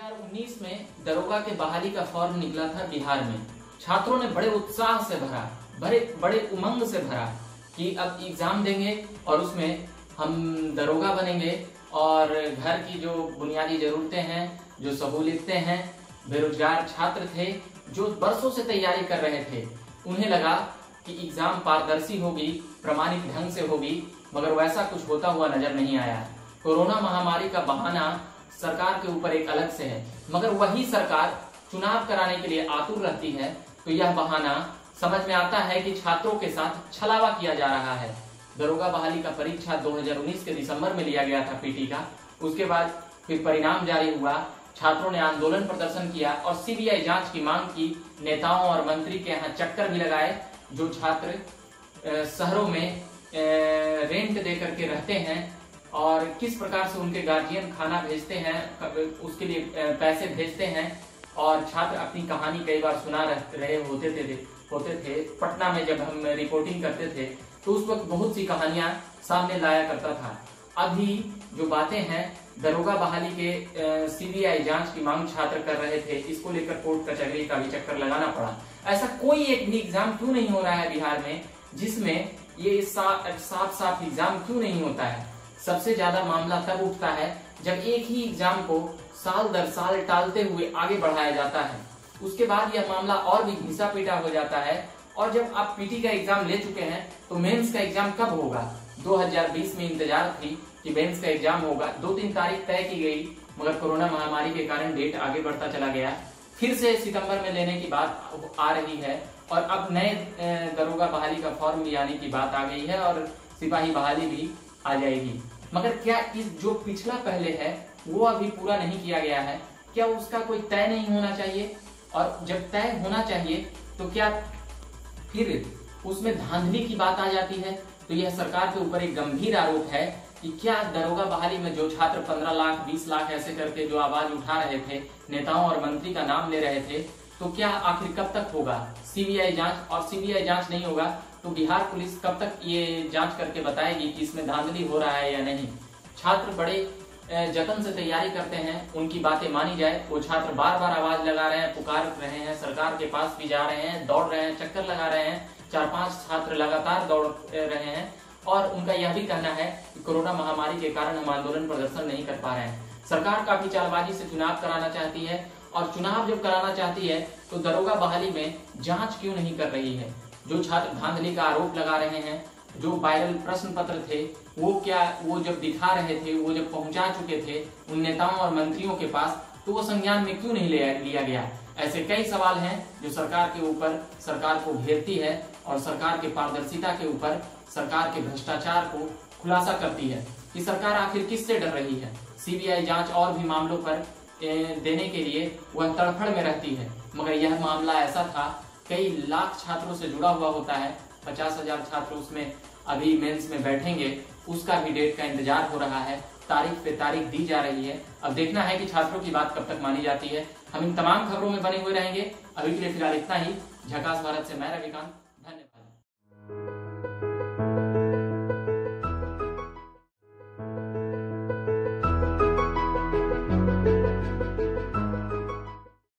2019 में दरोगा के बहाली का फॉर्म निकला था बिहार में। छात्रों ने बड़े उत्साह से भरा, बड़े उमंग से भरा कि अब एग्जाम देंगे और उसमें हम दरोगा बनेंगे और घर की जो बुनियादी जरूरतें हैं, जो सहूलियतें हैं, बेरोजगार छात्र थे जो बरसों से तैयारी कर रहे थे, उन्हें लगा कि एग्जाम पारदर्शी होगी, प्रमाणित ढंग से होगी, मगर वैसा कुछ होता हुआ नजर नहीं आया। कोरोना महामारी का बहाना सरकार के ऊपर एक अलग से है, मगर वही सरकार चुनाव कराने के लिए आतुर रहती है, तो यह बहाना समझ में आता है कि छात्रों के साथ छलावा किया जा रहा है। दरोगा बहाली का परीक्षा 2019 के दिसंबर में लिया गया था पीटी का। उसके बाद फिर परिणाम जारी हुआ, छात्रों ने आंदोलन प्रदर्शन किया और सीबीआई जांच की मांग की। नेताओं और मंत्री के यहाँ चक्कर भी लगाए। जो छात्र शहरों में रेंट दे करके रहते हैं और किस प्रकार से उनके गार्जियन खाना भेजते हैं, उसके लिए पैसे भेजते हैं, और छात्र अपनी कहानी कई बार सुना रहे होते थे। पटना में जब हम रिपोर्टिंग करते थे तो उस वक्त बहुत सी कहानियां सामने लाया करता था। अभी जो बातें हैं, दरोगा बहाली के सीबीआई जांच की मांग छात्र कर रहे थे, इसको लेकर कोर्ट कचहरी का भी चक्कर लगाना पड़ा। ऐसा कोई एक भी एग्जाम क्यों नहीं हो रहा है बिहार में जिसमें ये साफ एग्जाम क्यों नहीं होता है? सबसे ज्यादा मामला तब उठता है जब एक ही एग्जाम को साल दर साल टालते हुए आगे बढ़ाया जाता है। उसके बाद यह मामला और भी घिसा पीटा हो जाता है। और जब आप पीटी का एग्जाम ले चुके हैं तो मेंस का एग्जाम कब होगा? 2020 में इंतजार थी कि मेंस का एग्जाम होगा। 2-3 तारीख तय की गई, मगर कोरोना महामारी के कारण डेट आगे बढ़ता चला गया। फिर से सितंबर में लेने की बात आ रही है और अब नए दरोगा बहाली का फॉर्म भी आने की बात आ गई है और सिपाही बहाली भी आ जाएगी। मगर क्या इस जो पिछला पहले है वो अभी पूरा नहीं किया गया है? क्या उसका कोई तय नहीं होना चाहिए? और जब तय होना चाहिए तो क्या फिर उसमें धांधली की बात आ जाती है? तो यह सरकार के ऊपर एक गंभीर आरोप है कि क्या दरोगा बहाली में जो छात्र 15 लाख 20 लाख ऐसे करके जो आवाज उठा रहे थे, नेताओं और मंत्री का नाम ले रहे थे, तो क्या आखिर कब तक होगा सीबीआई जांच? और सीबीआई जांच नहीं होगा तो बिहार पुलिस कब तक ये जांच करके बताएगी कि इसमें धांधली हो रहा है या नहीं? छात्र बड़े जतन से तैयारी करते हैं, उनकी बातें मानी जाए। वो छात्र बार बार आवाज लगा रहे हैं, पुकार रहे हैं, सरकार के पास भी जा रहे हैं, दौड़ रहे हैं, चक्कर लगा रहे हैं। 4-5 छात्र लगातार दौड़ रहे हैं और उनका यह भी कहना है कि कोरोना महामारी के कारण हम आंदोलन प्रदर्शन नहीं कर पा रहे हैं। सरकार काफी चालबाजी से चुनाव कराना चाहती है और चुनाव जब कराना चाहती है तो दरोगा बहाली में जांच क्यों नहीं कर रही है? जो छात्र धांधली का आरोप लगा रहे हैं, जो वायरल प्रश्न पत्र थे, वो जब दिखा रहे थे, वो जब पहुंचा चुके थे उन नेताओं और मंत्रियों के पास, तो वो संज्ञान में क्यों नहीं लिया गया? ऐसे कई सवाल हैं जो सरकार के ऊपर सरकार को घेरती है और सरकार के पारदर्शिता के ऊपर सरकार के भ्रष्टाचार को खुलासा करती है कि सरकार आखिर किससे डर रही है। सीबीआई जांच और भी मामलों पर देने के लिए वह तड़फड़ में रहती है, मगर यह मामला ऐसा था, कई लाख छात्रों से जुड़ा हुआ होता है, 50,000 छात्र उसमें अभी मेंस में बैठेंगे, उसका भी डेट का इंतजार हो रहा है, तारीख पे तारीख दी जा रही है। अब देखना है कि छात्रों की बात कब तक मानी जाती है। हम इन तमाम खबरों में बने हुए रहेंगे। अभी के लिए फिलहाल इतना ही। झकास भारत से मैं रविकांत।